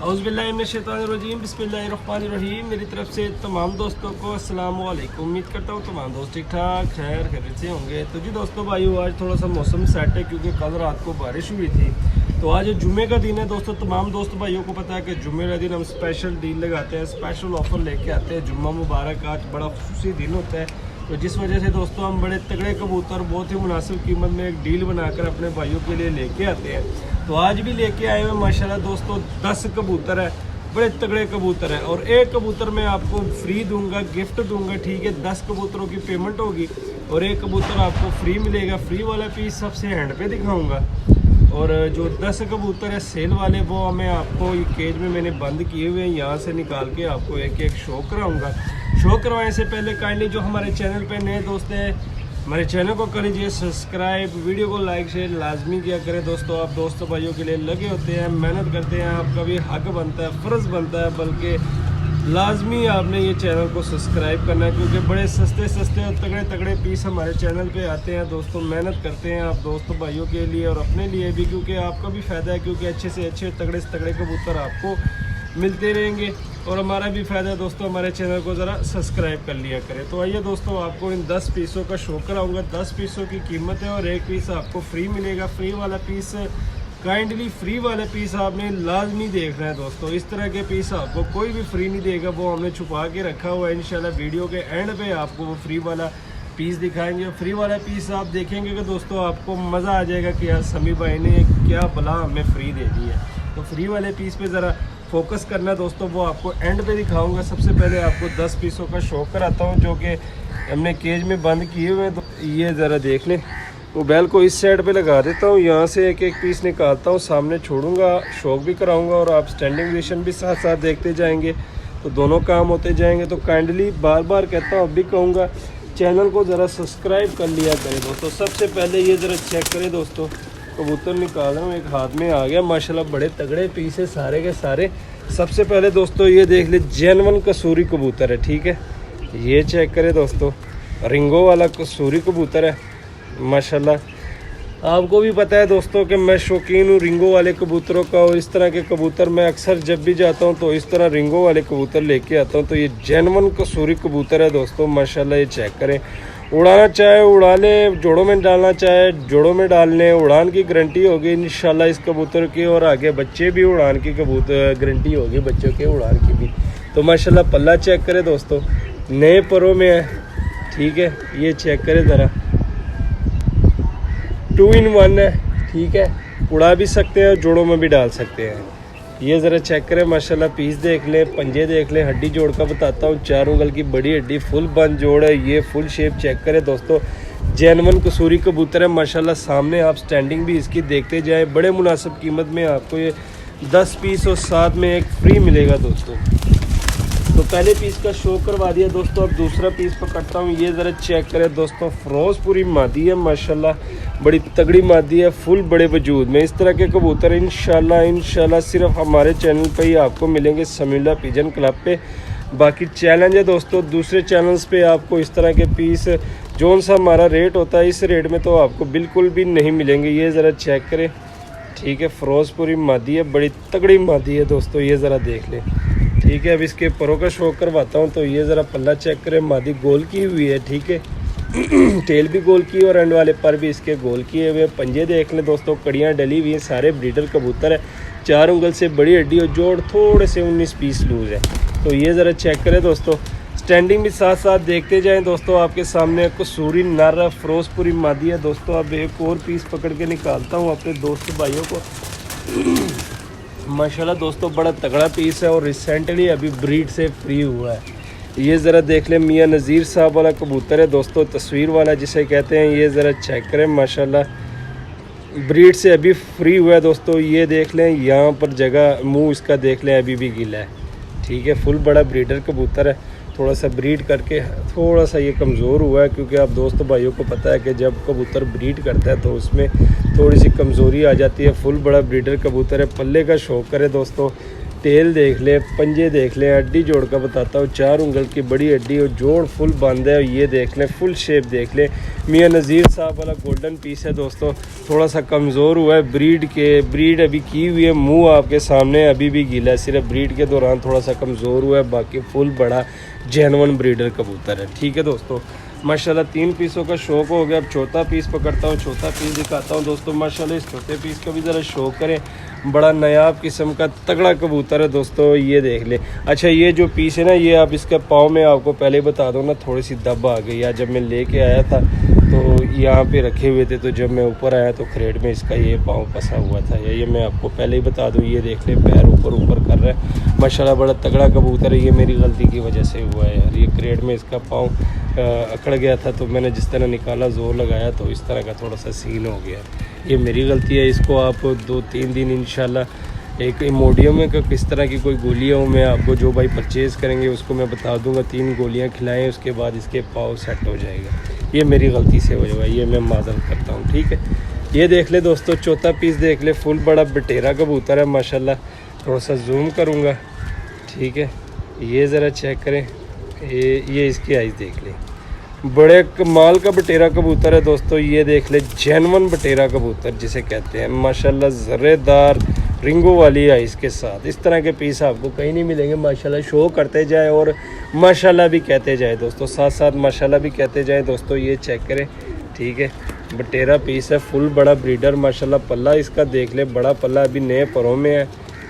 औज़ुबिल्लाहिमिनश्शैतानिर्रजीम बिस्मिल्लाहिर्रहमानिर्रहीम। मेरी तरफ से तमाम दोस्तों को अस्सलाम वालेकुम। उम्मीद करता हूँ तमाम दोस्त ठीक ठाक खैर खैरियत से होंगे। तो जी दोस्तों भाइयों, आज थोड़ा सा मौसम सेट है क्योंकि कल रात को बारिश हुई थी। तो आज जुमे का दिन है दोस्तों। तमाम दोस्त भाइयों को पता है कि जुमे का दिन हम स्पेशल डील लगाते हैं, स्पेशल ऑफर लेके आते हैं। जुम्मा मुबारक आज बड़ा खुशूसी दिन होता है, तो जिस वजह से दोस्तों हम बड़े तगड़े कबूतर बहुत ही मुनासिब कीमत में एक डील बनाकर अपने भाइयों के लिए लेके आते हैं। तो आज भी लेके आए हुए माशाल्लाह दोस्तों 10 कबूतर है, बड़े तगड़े कबूतर है। और एक कबूतर मैं आपको फ्री दूंगा, गिफ्ट दूंगा, ठीक है। 10 कबूतरों की पेमेंट होगी और एक कबूतर आपको फ्री मिलेगा। फ्री वाला पीस सबसे हैंड पे दिखाऊंगा। और जो 10 कबूतर है सेल वाले, वो मैं आपको ये केज में मैंने बंद किए हुए हैं, यहाँ से निकाल के आपको एक एक शो कराऊंगा। शो करवाने से पहले काइंडली जो हमारे चैनल पे नए दोस्त हैं, हमारे चैनल को कर लीजिए सब्सक्राइब, वीडियो को लाइक शेयर लाजमी किया करें दोस्तों। आप दोस्तों भाइयों के लिए लगे होते हैं, मेहनत करते हैं, आपका भी हक बनता है, फ़र्ज़ बनता है, बल्कि लाजमी आपने ये चैनल को सब्सक्राइब करना है क्योंकि बड़े सस्ते सस्ते और तगड़े तगड़े पीस हमारे चैनल पे आते हैं दोस्तों। मेहनत करते हैं आप दोस्तों भाइयों के लिए और अपने लिए भी, क्योंकि आपका भी फ़ायदा है, क्योंकि अच्छे से अच्छे तगड़े से तगड़े कबूतर आपको मिलते रहेंगे और हमारा भी फ़ायदा है दोस्तों। हमारे चैनल को ज़रा सब्सक्राइब कर लिया करें। तो आइए दोस्तों, आपको इन 10 पीसों का शो कराऊंगा। 10 पीसों की कीमत है और एक पीस आपको फ्री मिलेगा। फ्री वाला पीस काइंडली फ्री वाले पीस आपने लाजमी देखना है दोस्तों। इस तरह के पीस आपको कोई भी फ्री नहीं देगा, वो हमने छुपा के रखा हुआ है। इंशाल्लाह वीडियो के एंड पे आपको वो फ्री वाला पीस दिखाएंगे। फ्री वाला पीस आप देखेंगे कि दोस्तों आपको मज़ा आ जाएगा कि यार समी भाई ने क्या भला हमें फ्री दे दी है। तो फ्री वाले पीस पे ज़रा फोकस करना दोस्तों, वो आपको एंड पे दिखाऊंगा। सबसे पहले आपको 10 पीसों का शो कराता हूँ जो कि हमने केज में बंद किए हुए हैं। तो ये ज़रा देख लें। मोबाइल को इस साइड पे लगा देता हूँ, यहाँ से एक एक पीस निकालता हूँ, सामने छोड़ूंगा, शौक भी कराऊंगा और आप स्टैंडिंग पोजीशन भी साथ साथ देखते जाएंगे, तो दोनों काम होते जाएंगे। तो काइंडली बार बार कहता हूँ, अब भी कहूँगा, चैनल को ज़रा सब्सक्राइब कर लिया करें दोस्तों। सबसे पहले ये ज़रा चेक करें दोस्तों, कबूतर निकाल रहा हूँ, एक हाथ में आ गया माशाल्लाह। बड़े तगड़े पीस है सारे के सारे। सबसे पहले दोस्तों ये देख ले, जेनवन कसूरी कबूतर है, ठीक है। ये चेक करें दोस्तों, रिंगो वाला कसूरी कबूतर है माशाल्लाह। आपको भी पता है दोस्तों कि मैं शौकीन हूँ रिंगो वाले कबूतरों का, और इस तरह के कबूतर मैं अक्सर जब भी जाता हूँ तो इस तरह रिंगो वाले कबूतर लेके आता हूँ। तो ये जेनवन कसूरी कबूतर है दोस्तों माशाल्लाह। ये चेक करें, उड़ाना चाहे उड़ा ले, जोड़ों में डालना चाहे जोड़ों में डाल लें, उड़ान की गारंटी होगी इंशाल्लाह इस कबूतर की। और आगे बच्चे भी उड़ान की कबूतर गारंटी होगी, बच्चों के उड़ान की भी। तो माशाल्लाह पल्ला चेक करें दोस्तों, नए परों में है, ठीक है। ये चेक करें ज़रा, 2 in 1 है, ठीक है। उड़ा भी सकते हैं और जोड़ों में भी डाल सकते हैं। ये ज़रा चेक करें माशाल्लाह, पीस देख लें, पंजे देख लें। हड्डी जोड़ का बताता हूँ, 4 उंगल की बड़ी हड्डी, फुल बंद जोड़ है। ये फुल शेप चेक करें दोस्तों, जेनवन कसूरी कबूतर है माशाल्लाह। सामने आप स्टैंडिंग भी इसकी देखते जाएँ, बड़े मुनासिब कीमत में आपको ये 10 पीस और साथ में एक फ्री मिलेगा दोस्तों। तो पहले पीस का शो करवा दिया दोस्तों, अब दूसरा पीस पकड़ता हूँ। ये ज़रा चेक करें दोस्तों, फिरोज़पुरी मादी है माशाल्लाह, बड़ी तगड़ी मादी है, फुल बड़े वजूद में। इस तरह के कबूतर इंशाल्लाह सिर्फ हमारे चैनल पे ही आपको मिलेंगे, समीला पिजन क्लब पे। बाकी चैलेंज है दोस्तों, दूसरे चैनल्स पे आपको इस तरह के पीस जोन सा हमारा रेट होता है, इस रेट में तो आपको बिल्कुल भी नहीं मिलेंगे। ये ज़रा चेक करें, ठीक है। फिरोज़पुरी मादी है, बड़ी तगड़ी मादी है दोस्तों, ये ज़रा देख लें, ठीक है। अब इसके परों का शो करवाता हूँ। तो ये ज़रा पल्ला चेक करें, मादी गोल की हुई है, ठीक है। टेल भी गोल की और एंड वाले पर भी इसके गोल किए हुए। पंजे देख लें दोस्तों, कड़ियाँ डली हुई हैं, सारे ब्रीडर कबूतर है। 4 उंगल से बड़ी हड्डी और जोड़ थोड़े से 19 पीस लूज़ है। तो ये ज़रा चेक करें दोस्तों, स्टैंडिंग भी साथ साथ देखते जाएँ दोस्तों। आपके सामने कसूरी नर फिरोज़पुरी मादी है दोस्तों। अब एक और पीस पकड़ के निकालता हूँ अपने दोस्त भाइयों को। माशाल्लाह दोस्तों बड़ा तगड़ा पीस है और रिसेंटली अभी ब्रीड से फ्री हुआ है। ये ज़रा देख लें, मियाँ नज़ीर साहब वाला कबूतर है दोस्तों, तस्वीर वाला जिसे कहते हैं। ये ज़रा चेक करें माशाल्लाह, ब्रीड से अभी फ्री हुआ है दोस्तों। ये देख लें, यहाँ पर जगह मुंह इसका देख लें अभी भी गीला है, ठीक है। फुल बड़ा ब्रीडर कबूतर है, थोड़ा सा ब्रीड करके थोड़ा सा ये कमज़ोर हुआ है, क्योंकि आप दोस्तों भाइयों को पता है कि जब कबूतर ब्रीड करता है तो उसमें थोड़ी सी कमज़ोरी आ जाती है। फुल बड़ा ब्रीडर कबूतर है। पल्ले का शौक करे दोस्तों, टेल देख ले, पंजे देख ले, हड्डी जोड़ का बताता हूँ, 4 उंगल की बड़ी हड्डी और जोड़ फुल बंद है। ये देख ले, फुल शेप देख ले। मियाँ नज़ीर साहब वाला गोल्डन पीस है दोस्तों, थोड़ा सा कमज़ोर हुआ है ब्रीड अभी की हुई है। मुंह आपके सामने अभी भी गीला है, सिर्फ ब्रीड के दौरान थोड़ा सा कमज़ोर हुआ है, बाकी फुल बड़ा जेनवन ब्रीडर कबूतर है। ठीक है दोस्तों, माशाल्लाह 3 पीसों का शौक हो गया। अब चौथा पीस पकड़ता हूँ, चौथा पीस दिखाता हूँ दोस्तों। माशाल्लाह इस चौथे पीस का भी ज़रा शौक करें, बड़ा नायाब किस्म का तगड़ा कबूतर है दोस्तों। ये देख ले। अच्छा, ये जो पीस है ना, ये आप इसके पाँव में आपको पहले बता दो ना, थोड़ी सी दब आ गई है। जब मैं लेके आया था तो यहाँ पे रखे हुए थे, तो जब मैं ऊपर आया तो क्रेट में इसका ये पाँव फंसा हुआ था। ये मैं आपको पहले ही बता दूँ। ये देख ले, पैर ऊपर ऊपर कर रहा है। माशाल्लाह बड़ा तगड़ा कबूतर है। ये मेरी गलती की वजह से हुआ है यार। ये क्रेट में इसका पाँव अकड़ गया था, तो मैंने जिस तरह निकाला, ज़ोर लगाया, तो इस तरह का थोड़ा सा सीन हो गया। ये मेरी गलती है। इसको आप 2-3 दिन इंशाल्लाह एक इमोडियम में का किस तरह की कोई गोलियाँ हो, मैं आपको जो भाई परचेज़ करेंगे उसको मैं बता दूंगा। 3 गोलियाँ खिलाएं, उसके बाद इसके पाँव सेट हो जाएगा। ये मेरी गलती से हो जाएगा, ये मैं माज़रत करता हूँ। ठीक है, ये देख ले दोस्तों, चौथा पीस देख ले, फुल बड़ा बटेरा कबूतर है माशाल्लाह। थोड़ा सा जूम करूँगा। ठीक है, ये ज़रा चेक करें, ये इसकी आइज़ देख ले, बड़े कमाल का बटेरा कबूतर है दोस्तों। ये देख ले, जेनवन बटेरा कबूतर जिसे कहते हैं माशाल्लाह, ज़र्रेदार रिंगों वाली आइस के साथ। इस तरह के पीस आपको कहीं नहीं मिलेंगे माशाल्लाह। शो करते जाए और माशाल्लाह भी कहते जाए दोस्तों, साथ साथ माशाल्लाह भी कहते जाए दोस्तों। ये चेक करें। ठीक है, बटेरा पीस है, फुल बड़ा ब्रीडर माशाल्लाह। पल्ला इसका देख ले, बड़ा पल्ला, अभी नए परों में है,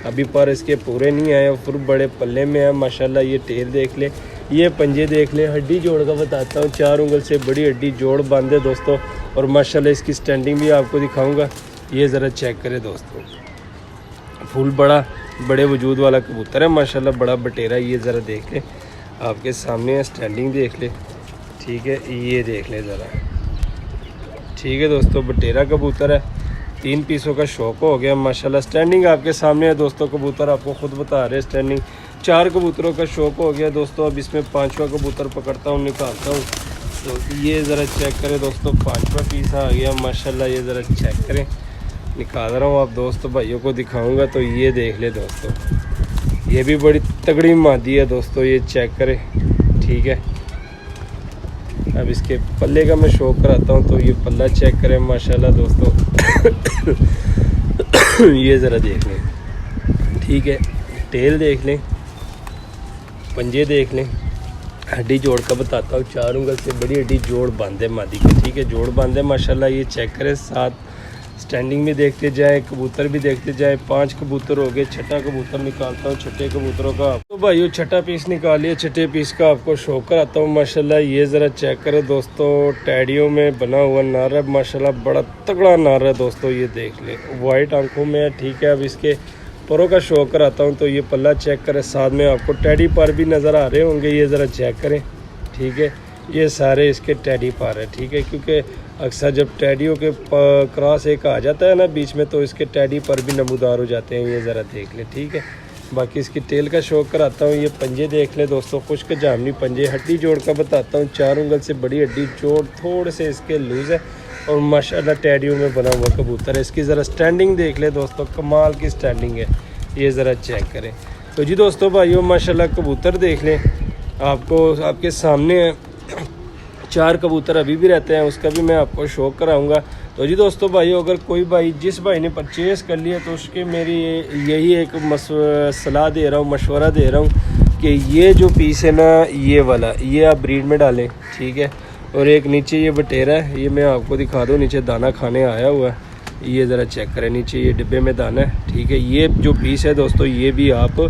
अभी पर इसके पूरे नहीं आए, फुल बड़े पल्ले में है माशाल्लाह। ये टेल देख ले, ये पंजे देख ले, हड्डी जोड़ का बताता हूँ, 4 उंगल से बड़ी हड्डी जोड़ बांधे दोस्तों। और माशाल्लाह इसकी स्टैंडिंग भी आपको दिखाऊंगा। ये ज़रा चेक करें दोस्तों, फुल बड़े वजूद वाला कबूतर है माशाल्लाह, बड़ा बटेरा। ये ज़रा देख ले, आपके सामने है, स्टैंडिंग देख ले। ठीक है, ये देख ले ज़रा। ठीक है दोस्तों, बटेरा कबूतर है, 3 पीसों का शौक हो गया माशाल्लाह। स्टैंडिंग आपके सामने है दोस्तों, कबूतर आपको खुद बता रहे हैं स्टैंडिंग। 4 कबूतरों का शौक हो गया दोस्तों। अब इसमें 5वां कबूतर पकड़ता हूँ, निकालता हूँ। तो ये ज़रा चेक करें दोस्तों, 5वां पीस आ गया माशाल्लाह। ये ज़रा चेक करें, निकाल रहा हूँ, आप दोस्तों भाइयों को दिखाऊंगा। तो ये देख ले दोस्तों, ये भी बड़ी तगड़ी मादी है दोस्तों। ये चेक करें। ठीक है, अब इसके पल्ले का मैं शौक कराता हूँ। तो ये पल्ला चेक करें माशाल्लाह दोस्तों। ये ज़रा देख लें। ठीक है, टेल देख लें, पंजे देख लें, हड्डी जोड़ का बताता हूँ, 4 उंगल से बड़ी हड्डी जोड़ बांधे मादी की। ठीक है, जोड़ बांधे माशाल्लाह। ये चेक करें, साथ स्टैंडिंग भी देखते जाए, कबूतर भी देखते जाए। 5 कबूतर हो गए, छठा कबूतर निकालता हूँ, छठे कबूतरों का। तो भाई छठा पीस निकाल लिया, छठे पीस का आपको शौक कराता हूँ माशाल्लाह। ये ज़रा चेक करें दोस्तों, टैडियों में बना हुआ नार है माशाल्लाह, बड़ा तगड़ा नार है दोस्तों। ये देख ले, वाइट आंखों में है। ठीक है, अब इसके परों का शौक कराता हूँ। तो ये पल्ला चेक करें, साथ में आपको टैडी पर भी नज़र आ रहे होंगे। ये ज़रा चेक करें। ठीक है, ये सारे इसके टैडी पर है। ठीक है, क्योंकि अक्सर जब टैडियों के क्रॉस एक आ जाता है ना बीच में, तो इसके टैडी पर भी नमूदार हो जाते हैं। ये ज़रा देख ले। ठीक है, बाकी इसकी टेल का शौक कराता हूँ। ये पंजे देख ले दोस्तों, खुश्क जामनी पंजे, हड्डी जोड़ का बताता हूँ, 4 उंगल से बड़ी हड्डी जोड़, थोड़े से इसके लूज़ है और माशाल्लाह टैडियों में बना हुआ कबूतर है। इसकी ज़रा स्टैंडिंग देख ले दोस्तों, कमाल की स्टैंडिंग है। ये ज़रा चेक करें। तो जी दोस्तों भाइयों, माशाल्लाह कबूतर देख लें, आपको आपके सामने 4 कबूतर अभी भी रहते हैं, उसका भी मैं आपको शौक कराऊंगा। तो जी दोस्तों भाइयों, अगर कोई भाई, जिस भाई ने परचेज़ कर लिया, तो उसके मेरी यही एक सलाह दे रहा हूँ, मशवरा दे रहा हूँ कि ये जो पीस है ना, ये वाला, ये आप ब्रीड में डालें। ठीक है, और एक नीचे ये बटेरा है, ये मैं आपको दिखा दूँ, नीचे दाना खाने आया हुआ है। ये ज़रा चेक करें, नीचे ये डिब्बे में दाना है। ठीक है, ये जो पीस है दोस्तों, ये भी आप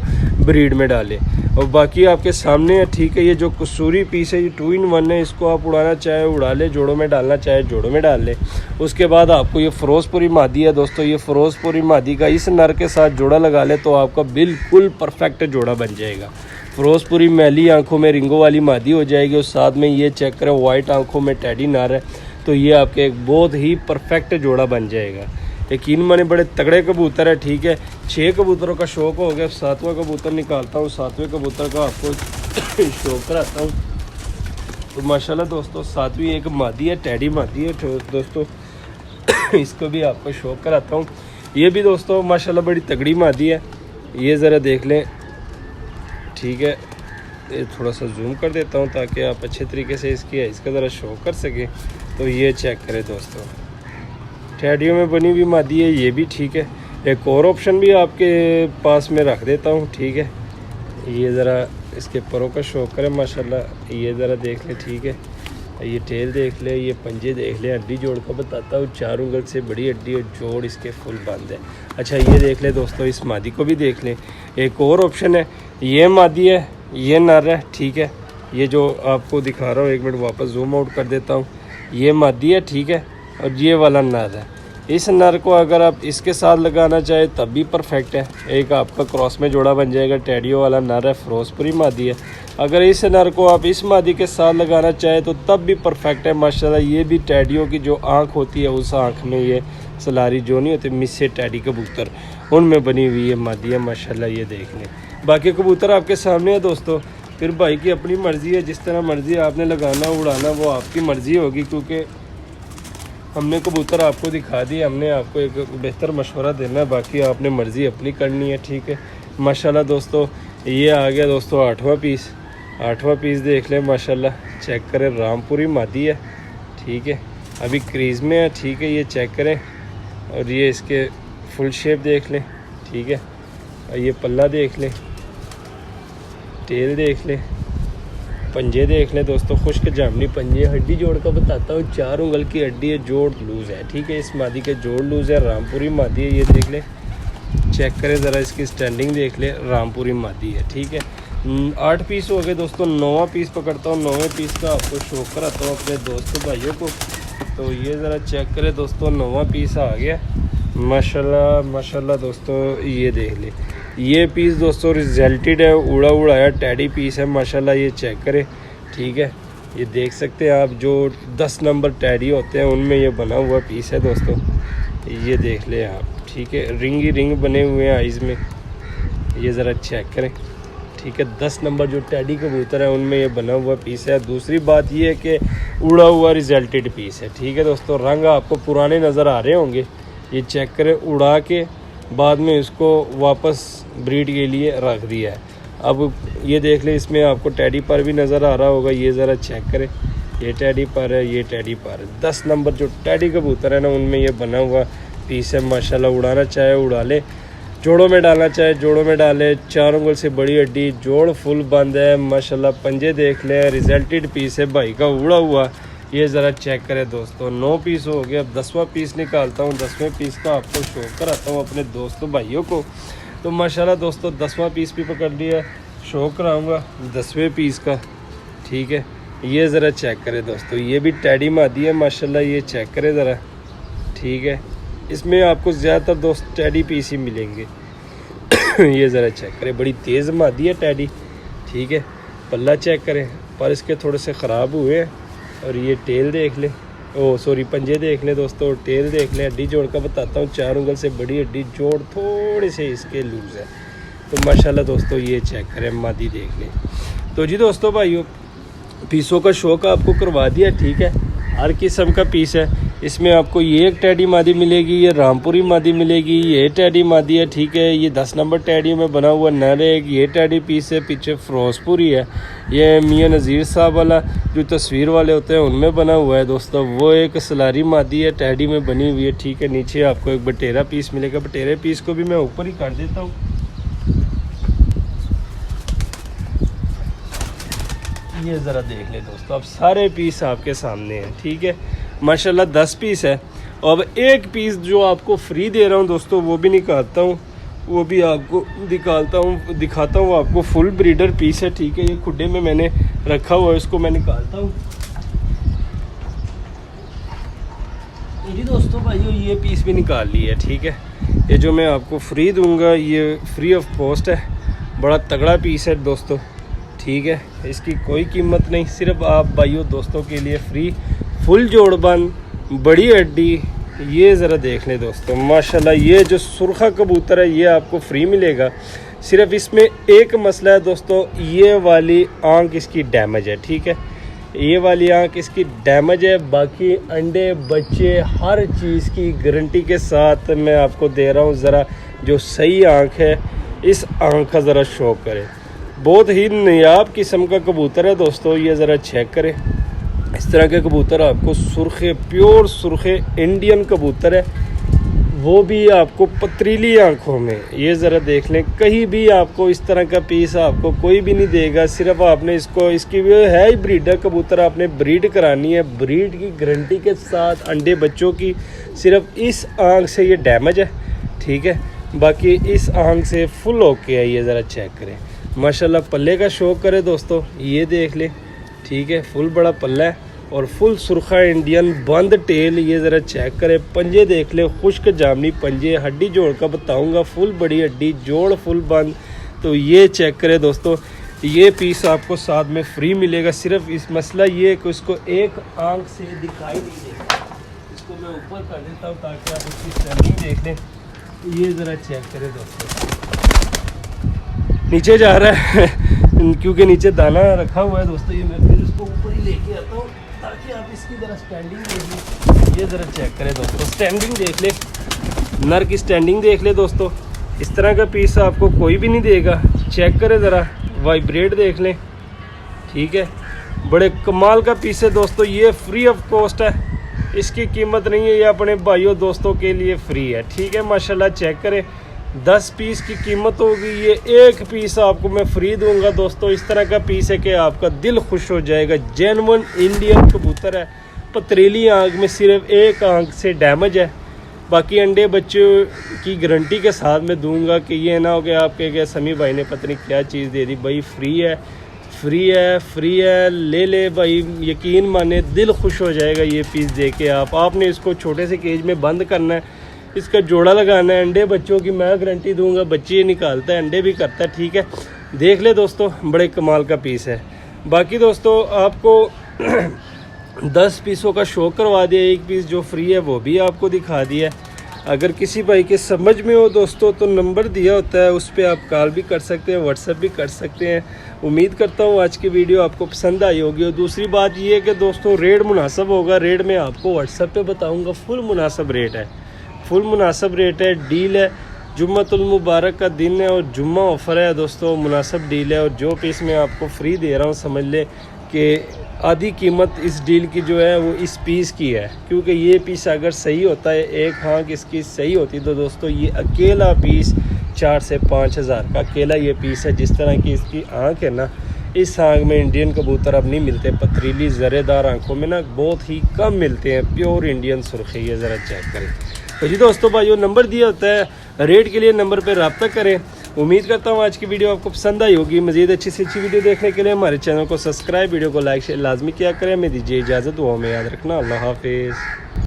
ब्रीड में डालें। और बाकी आपके सामने है। ठीक है, ये जो कसूरी पीस है, ये 2 in 1 है, इसको आप उड़ाना चाहे उड़ा ले, जोड़ों में डालना चाहे जोड़ों में डाल ले। उसके बाद आपको ये फ़िरोज़पुरी मादी है दोस्तों, ये फ़िरोज़पुरी मादी का इस नर के साथ जोड़ा लगा ले, तो आपका बिल्कुल परफेक्ट जोड़ा बन जाएगा। फ़िरोज़पुरी मैली आंखों में रिंगों वाली मादी हो जाएगी, और साथ में ये चेक करें, वाइट आंखों में टैडी नर है, तो ये आपके एक बहुत ही परफेक्ट जोड़ा बन जाएगा। यकीन माने बड़े तगड़े कबूतर है। ठीक है, 6 कबूतरों का शौक हो गया, 7वां कबूतर निकालता हूँ, 7वें कबूतर का आपको शौक कराता हूँ। तो माशाल्लाह दोस्तों, 7वीं एक मादी है, टैडी मादी है दोस्तों, इसको भी आपको शौक कराता हूँ। ये भी दोस्तों माशाल्लाह बड़ी तगड़ी मादी है। ये ज़रा देख लें, ठीक है। ये थोड़ा सा जूम कर देता हूँ ताकि आप अच्छे तरीके से इसका ज़रा शो कर सकें। तो ये चेक करें दोस्तों, टैडियों में बनी हुई मादी है, ये भी ठीक है। एक और ऑप्शन भी आपके पास में रख देता हूँ, ठीक है। ये ज़रा इसके परों का शो करें माशाल्लाह, ये ज़रा देख लें, ठीक है। ये टेल देख ले, ये पंजे देख ले। हड्डी जोड़ का बताता हूँ, 4 उंगल से बड़ी हड्डी और जोड़ इसके फुल बंद है। अच्छा ये देख ले दोस्तों, इस मादी को भी देख लें। एक और ऑप्शन है, ये मादी है, ये नर है, ठीक है। ये जो आपको दिखा रहा हूँ, 1 मिनट वापस जूम आउट कर देता हूँ। ये मादी है, ठीक है, और ये वाला नर है। इस नर को अगर आप इसके साथ लगाना चाहे तब भी परफेक्ट है। एक आपका क्रॉस में जोड़ा बन जाएगा। टैडियो वाला नर है, फिरोजपुरी मादी है। अगर इस नर को आप इस मादी के साथ लगाना चाहे तो तब भी परफेक्ट है माशाल्लाह। ये भी टैडियो की जो आँख होती है, उस आँख में ये सलारी जो नहीं होती, मिस्से टैडी कबूतर, उनमें बनी हुई है मादी है माशाल्लाह। ये देख लें, बाकी कबूतर आपके सामने है दोस्तों। फिर भाई की अपनी मर्ज़ी है, जिस तरह मर्ज़ी आपने लगाना उड़ाना वो आपकी मर्ज़ी होगी, क्योंकि हमने कबूतर आपको दिखा दिए, हमने आपको एक बेहतर मशवरा देना है, बाकी आपने मर्ज़ी अपनी करनी है, ठीक है। माशाल्लाह दोस्तों, ये आ गया दोस्तों 8वां पीस। 8वां पीस देख लें माशाल्लाह, चेक करें, रामपुरी मादी है, ठीक है, अभी क्रीज़ में है, ठीक है। ये चेक करें, और ये इसके फुल शेप देख लें, ठीक है। और ये पल्ला देख लें, टेल देख लें, पंजे देख लें दोस्तों, खुश्क जामनी पंजे। हड्डी जोड़ का बताता हूँ, 4 उंगल की हड्डी है, जोड़ लूज़ है, ठीक है। इस मादी के जोड़ लूज़ है, रामपुरी मादी है। ये देख लें, चेक करें ज़रा, इसकी स्टैंडिंग देख लें, रामपुरी मादी है, ठीक है। 8 पीस हो गए दोस्तों। 9वां पीस पकड़ता हूँ, 9वें पीस का आपको शो कराता हूँ अपने दोस्तों भाइयों को। तो ये ज़रा चेक करें दोस्तों, 9वां पीस आ गया माशाल्लाह माशाल्लाह दोस्तों। ये देख लें, ये पीस दोस्तों रिजल्टेड है, उड़ा उड़ाया टैडी पीस है माशाल्लाह। ये चेक करें, ठीक है। ये देख सकते हैं आप, जो 10 नंबर टैडी होते हैं उनमें ये बना हुआ पीस है दोस्तों। ये देख लें आप, ठीक है। रिंग ही रिंग बने हुए हैं आइज़ में, ये ज़रा चेक करें, ठीक है। 10 नंबर जो टैडी कबूतर है उनमें ये बना हुआ पीस है। दूसरी बात ये है कि उड़ा हुआ रिजल्टेड पीस है, ठीक है दोस्तों। रंग आपको पुराने नज़र आ रहे होंगे, ये चेक करें, उड़ा के बाद में इसको वापस ब्रीड के लिए रख दिया है। अब ये देख ले, इसमें आपको टैडी पर भी नज़र आ रहा होगा, ये ज़रा चेक करें, ये टैडी पर है, ये टैडी पर है। 10 नंबर जो टैडी कबूतर है ना, उनमें ये बना हुआ पीस है माशाल्लाह। उड़ाना चाहे उड़ा ले, जोड़ों में डालना चाहे जोड़ों में डाले। 4 उंगल से बड़ी हड्डी, जोड़ फुल बंद है माशाल्लाह। पंजे देख लें, रिजल्टेड पीस है भाई का, उड़ा हुआ। ये ज़रा चेक करें दोस्तों, 9 पीस हो गया। अब 10वां पीस निकालता हूँ, 10वें पीस का आपको शो कराता हूँ अपने दोस्तों भाइयों को। तो माशाल्लाह दोस्तों 10वां पीस भी पकड़ लिया, शो कराऊँगा 10वें पीस का, ठीक है। ये ज़रा चेक करें दोस्तों, ये भी टैडी मादी है माशाल्लाह। ये चेक करें ज़रा, ठीक है। इसमें आपको ज़्यादातर दोस्त टैडी पीस ही मिलेंगे। ये ज़रा चेक करें, बड़ी तेज़ मादी है टैडी, ठीक है। पल्ला चेक करें, पर इसके थोड़े से ख़राब हुए हैं। और ये टेल देख लें, पंजे देख लें दोस्तों, टेल देख लें। हड्डी जोड़ का बताता हूँ, 4 उंगल से बड़ी हड्डी, जोड़ थोड़े से इसके लूज़ है। तो माशाल्लाह दोस्तों ये चेक करें, मादी देख लें। तो जी दोस्तों भाइयों, पीसों का शौक आपको करवा दिया, ठीक है। हर किस्म का पीस है इसमें। आपको ये एक टैडी मादी मिलेगी, ये रामपुरी मादी मिलेगी, ये टैडी मादी है, ठीक है। ये 10 नंबर टैडी में बना हुआ नर है। ये टैडी पीस है, पीछे फिरोजपुरी है। ये मियाँ नज़ीर साहब वाला जो तस्वीर वाले होते हैं उनमें बना हुआ है दोस्तों। वो एक सलारी मादी है, टैडी में बनी हुई है, ठीक है। नीचे आपको एक बटेरा पीस मिलेगा। बटेरे पीस को भी मैं ऊपर ही कर देता हूँ। ये ज़रा देख ले दोस्तों, अब सारे पीस आपके सामने हैं, ठीक है। माशाल्लाह 10 पीस है। अब एक पीस जो आपको फ्री दे रहा हूँ दोस्तों, वो भी निकालता हूँ, वो भी आपको दिखाता हूँ आपको। फुल ब्रीडर पीस है, ठीक है। ये खुड्डे में मैंने रखा हुआ है, इसको मैं निकालता हूँ जी दोस्तों भाइयों। ये पीस भी निकाल लिया, ठीक है। ये जो मैं आपको फ्री दूंगा, ये फ्री ऑफ कॉस्ट है। बड़ा तगड़ा पीस है दोस्तों, ठीक है। इसकी कोई कीमत नहीं, सिर्फ आप भाइयों दोस्तों के लिए फ्री। फुल जोड़बंद, बड़ी हड्डी, ये ज़रा देख लें दोस्तों माशाल्लाह। ये जो सुरखा कबूतर है ये आपको फ्री मिलेगा। सिर्फ इसमें एक मसला है दोस्तों, ये वाली आंख इसकी डैमेज है, ठीक है। ये वाली आंख इसकी डैमेज है। बाकी अंडे बच्चे हर चीज़ की गारंटी के साथ मैं आपको दे रहा हूँ। ज़रा जो सही आंख है इस आँख का ज़रा शौक करें। बहुत ही नायाब किस्म का कबूतर है दोस्तों, ये ज़रा चेक करें। इस तरह के कबूतर आपको सुर्खे, प्योर सुर्खे इंडियन कबूतर है, वो भी आपको पथरीली आंखों में। ये ज़रा देख लें, कहीं भी आपको इस तरह का पीस आपको कोई भी नहीं देगा। सिर्फ आपने इसको, इसकी वो है ही ब्रीडर कबूतर, आपने ब्रीड करानी है, ब्रीड की गारंटी के साथ अंडे बच्चों की। सिर्फ इस आंख से ये डैमेज है, ठीक है, बाकी इस आंख से फुल ओके है। ये ज़रा चेक करें, माशाल्लाह। पल्ले का शौक करें दोस्तों, ये देख लें, ठीक है, फुल बड़ा पल्ला है और फुल सुरखा इंडियन बंद टेल। ये ज़रा चेक करें, पंजे देख ले, खुश्क जामनी पंजे, हड्डी जोड़ का बताऊंगा, फुल बड़ी हड्डी, जोड़ फुल बंद। तो ये चेक करें दोस्तों, ये पीस आपको साथ में फ्री मिलेगा। सिर्फ इस मसला ये है कि उसको एक आंख से दिखाई नहीं देगा। इसको मैं ऊपर कर देता हूँ ताकि आप उसकी स्टैंडिंग देख लें। ये ज़रा चेक करें दोस्तों, नीचे जा रहा है क्योंकि नीचे दाना रखा हुआ है दोस्तों। ये मैं फिर उसको ऊपर ही लेके आता हूँ ताकि आप इसकी ज़रा स्टैंडिंग देख लें। ये ज़रा चेक करें दोस्तों, स्टैंडिंग देख ले, नर की स्टैंडिंग देख ले दोस्तों। इस तरह का पीस आपको कोई भी नहीं देगा। चेक करें ज़रा, वाइब्रेट देख लें, ठीक है, बड़े कमाल का पीस है दोस्तों। ये फ्री ऑफ कॉस्ट है, इसकी कीमत नहीं है, ये अपने भाइयों दोस्तों के लिए फ्री है, ठीक है। माशाल्लाह चेक करें, 10 पीस की कीमत होगी, ये एक पीस आपको मैं फ्री दूंगा दोस्तों। इस तरह का पीस है कि आपका दिल खुश हो जाएगा। जेन्युइन इंडियन कबूतर है, पथरीली आँख में, सिर्फ एक आँख से डैमेज है, बाकी अंडे बच्चों की गारंटी के साथ मैं दूंगा कि ये ना हो कि आप कहेंगे समी भाई ने पता नहीं क्या चीज़ दे दी। भाई फ्री है, फ्री है, फ्री है, ले ले भाई, यकीन माने दिल खुश हो जाएगा ये पीस दे के। आपने इसको छोटे से केज में बंद करना है, इसका जोड़ा लगाना है, अंडे बच्चों की मैं गारंटी दूंगा, बच्चे निकालता है, अंडे भी करता है, ठीक है। देख ले दोस्तों, बड़े कमाल का पीस है। बाकी दोस्तों आपको 10 पीसों का शो करवा दिया, एक पीस जो फ्री है वो भी आपको दिखा दिया। अगर किसी भाई के समझ में हो दोस्तों तो नंबर दिया होता है, उस पर आप कॉल भी कर सकते हैं, व्हाट्सएप भी कर सकते हैं। उम्मीद करता हूँ आज की वीडियो आपको पसंद आई होगी। और दूसरी बात ये है कि दोस्तों रेट मुनासिब होगा, रेट मैं आपको व्हाट्सएप पे बताऊँगा। फुल मुनासिब रेट है, फुल मुनासिब रेट है, डील है, जुम्मतुल मुबारक का दिन है और जुम्मा ऑफ़र है दोस्तों, मुनासिब डील है। और जो पीस मैं आपको फ्री दे रहा हूँ, समझ ले कि आधी कीमत इस डील की जो है वो इस पीस की है, क्योंकि ये पीस अगर सही होता है, एक आँख इसकी सही होती तो दोस्तों ये अकेला पीस 4 से 5 हज़ार का अकेला ये पीस है। जिस तरह की इसकी आँख है ना, इस आँख में इंडियन कबूतर अब नहीं मिलते, पथरीली ज़रेदार आँखों में ना बहुत ही कम मिलते हैं प्योर इंडियन सुर्खी। ये ज़रा चेक करें। तो जी दोस्तों भाइयों, नंबर दिया होता है, रेट के लिए नंबर पर रब्ता करें। उम्मीद करता हूँ आज की वीडियो आपको पसंद आई होगी। मज़ीद अच्छी से अच्छी वीडियो देखने के लिए हमारे चैनल को सब्सक्राइब, वीडियो को लाइक शेयर लाजमी किया करें। मैं दीजिए इजाज़त, दुआ में याद रखना। अल्लाह हाफिज़।